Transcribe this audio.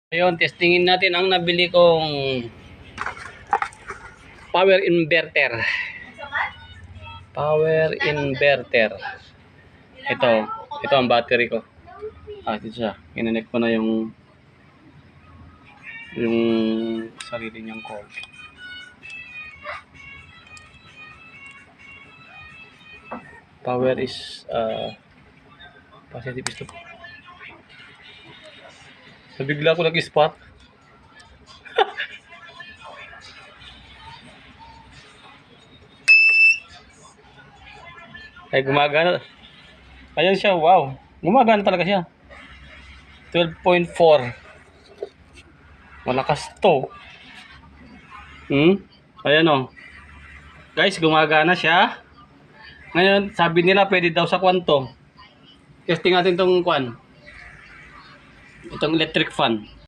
Ngayon, testingin natin ang nabili kong power inverter. Power inverter. Ito ang battery ko. Ito siya. Kinanek ko na yung sarili niyang cord. Power is positive is to. Nabigla ko nag-spot. Ay gumagana. Ayan siya, wow. Gumagana talaga siya. 12.4. Malakas to. Ayan o. Guys, gumagana siya. Ngayon, sabi nila pwede daw sa kwanto. Testing natin tong kwan. Itong electric fan.